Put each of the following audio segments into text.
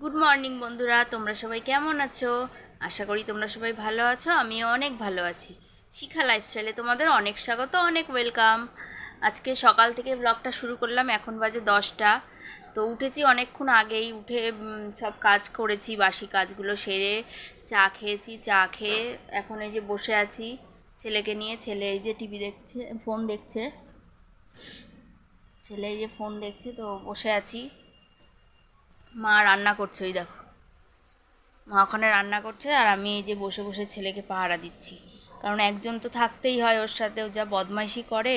Good morning বন্ধুরা, তোমরা সবাই কেমন আছো? আশা করি তোমরা সবাই ভালো আছো। আমিও অনেক ভালো আছি। শিখা লাইফস্টাইলে তোমাদের অনেক স্বাগত, অনেক ওয়েলকাম। আজকে সকাল থেকে ব্লগটা শুরু করলাম। এখন বাজে 10টা। তো উঠেছি অনেকক্ষণ আগেই, উঠে সব কাজ করেছি, বাসি কাজগুলো সেরে চা খেয়েছি। চা খেয়ে এখন এই যে বসে আছি ছেলেকে নিয়ে। ছেলে এই যে টিভি দেখছে, ফোন দেখছে। ছেলে এই যে ফোন দেখছে, তো বসে আছি। মা রান্না করছে, ওই দেখো মা ওখানে রান্না করছে, আর আমি এই যে বসে বসে ছেলেকে পাহারা দিচ্ছি। কারণ একজন তো থাকতেই হয় ওর সাথে, ও যা বদমাইশি করে।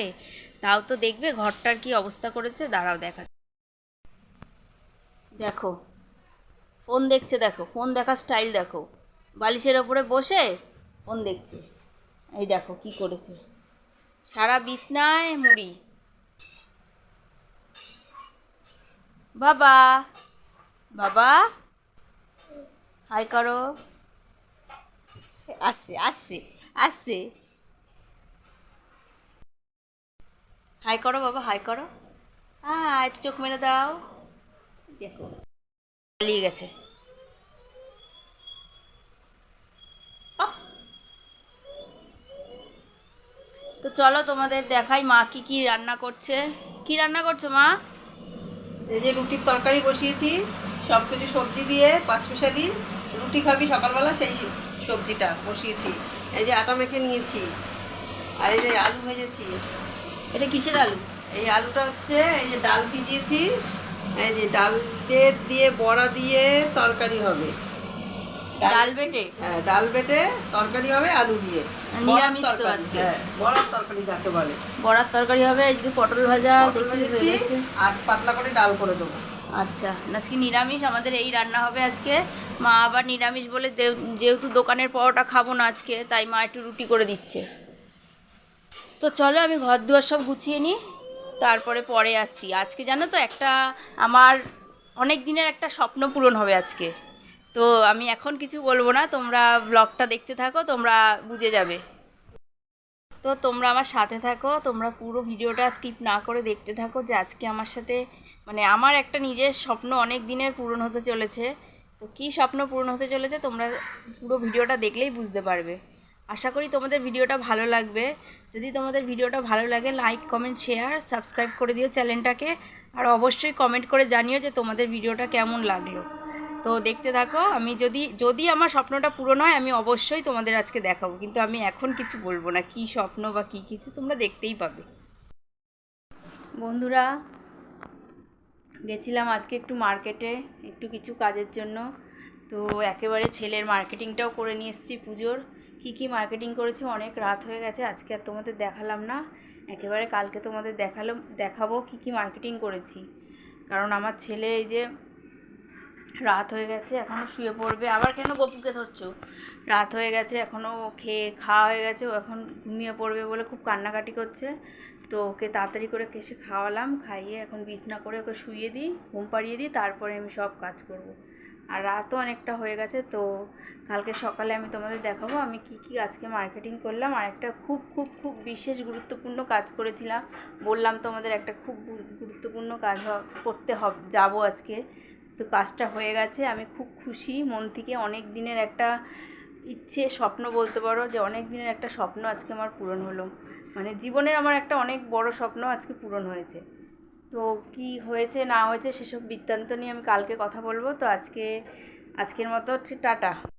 তাও তো দেখবে ঘরটার কি অবস্থা করেছে, দাঁড়াও দেখা। দেখো ফোন দেখছে, দেখো ফোন দেখার স্টাইল দেখো। বালিশের ওপরে বসে ফোন দেখছে। এই দেখো কি করেছে, সারা বিছনায় মুড়ি। বাবা, বাবা হাই করো। আসছে আসছে আসছে। হাই করো বাবা, হাই করো। হ্যাঁ, একটু চোখ মেরে দাও। দেখো পালিয়ে গেছে। আহ! তো চলো তোমাদের দেখাই মা কি কি রান্না করছে। কি রান্না করছো মা? এই যে রুটির তরকারি বসিয়েছি, সব কিছু সবজি দিয়ে পাঁচমিশালি। রুটি খাবি সকালবেলা, সেই সবজিটা বসিয়েছি। এই যে আটা মেখে নিয়েছি, আর এই যে আলু ভেজেছি। এটা কিসের আলু? এই আলুটা হচ্ছে, এই যে ডাল ভিজিয়েছি, এই যে ডাল দিয়ে বড়া দিয়ে তরকারি হবে। ডাল বেটে? হ্যাঁ, ডাল বেটে তরকারি হবে আলু দিয়ে। নিরামিষ তো তরকারি, আজকে। হ্যাঁ, বড়ার তরকারি যাকে বলে। বড়ার তরকারি হবে, এই যে পটল ভাজা পটল দেখি ভেজেছি, হয়ে গেছে। আর পাতলা করে ডাল করে দেবো। আচ্ছা, আজকে নিরামিষ, আমাদের এই রান্না হবে আজকে। মা আবার নিরামিষ বলে যেহেতু দোকানের পরোটা খাবো না আজকে, তাই মা একটু রুটি করে দিচ্ছে। তো চলো আমি ঘর দুয়ার সব গুছিয়ে নিই, তারপরে পরে আসছি। আজকে জানো তো, একটা আমার অনেক দিনের একটা স্বপ্ন পূরণ হবে আজকে। তো আমি এখন কিছু বলবো না, তোমরা ব্লগটা দেখতে থাকো, তোমরা বুঝে যাবে। তো তোমরা আমার সাথে থাকো, তোমরা পুরো ভিডিওটা স্কিপ না করে দেখতে থাকো, যে আজকে আমার সাথে মানে আমার একটা নিজের স্বপ্ন অনেক দিনের পূরণ হতে চলেছে। তো কী স্বপ্ন পূরণ হতে চলেছে তোমরা পুরো ভিডিওটা দেখলেই বুঝতে পারবে। আশা করি তোমাদের ভিডিওটা ভালো লাগবে। যদি তোমাদের ভিডিওটা ভালো লাগে, লাইক কমেন্ট শেয়ার সাবস্ক্রাইব করে দিও চ্যানেলটাকে। আর অবশ্যই কমেন্ট করে জানিও যে তোমাদের ভিডিওটা কেমন লাগলো। তো দেখতে থাকো। আমি যদি যদি আমার স্বপ্নটা পূরণ হয়, আমি অবশ্যই তোমাদের আজকে দেখাবো, কিন্তু আমি এখন কিছু বলবো না কী স্বপ্ন বা কী কিছু, তোমরা দেখতেই পাবে। বন্ধুরা, গেছিলাম আজকে একটু মার্কেটে, একটু কিছু কাজের জন্য। তো একেবারে ছেলের মার্কেটিংটাও করে নিয়ে এসেছি পুজোর। কী কী মার্কেটিং করেছি, অনেক রাত হয়ে গেছে, আজকে আর তোমাদের দেখালাম না। একেবারে কালকে তোমাদের দেখাবো কী কী মার্কেটিং করেছি। কারণ আমার ছেলে এই যে রাত হয়ে গেছে, এখনও শুয়ে পড়বে। আবার কেন গপুকে ধরছো? রাত হয়ে গেছে, এখনও খাওয়া হয়ে গেছে, ও এখন ঘুমিয়ে পড়বে বলে খুব কান্নাকাটি করছে। তো ওকে তাড়াতাড়ি করে কেসে খাওয়ালাম, খাইয়ে এখন বিছনা করে ওকে শুইয়ে দিই, ঘুম পাড়িয়ে দিই, তারপরে আমি সব কাজ করব। আর রাতও অনেকটা হয়ে গেছে। তো কালকে সকালে আমি তোমাদের দেখাবো আমি কি কি আজকে মার্কেটিং করলাম। আর একটা খুব খুব খুব বিশেষ গুরুত্বপূর্ণ কাজ করেছিলাম, বললাম তোমাদের একটা খুব গুরুত্বপূর্ণ কাজ করতে হবে, যাবো আজকে। তো কাজটা হয়ে গেছে, আমি খুব খুশি মন থেকে। অনেক দিনের একটা ইচ্ছে, স্বপ্ন বলতে পারো, যে অনেক দিনের একটা স্বপ্ন আজকে আমার পূরণ হলো। মানে জীবনের আমার একটা অনেক বড় স্বপ্ন আজকে পূরণ হয়েছে। তো কি হয়েছে না হয়েছে সেসব বৃত্তান্ত নিয়ে আমি কালকে কথা বলবো। তো আজকের মতো টাটা।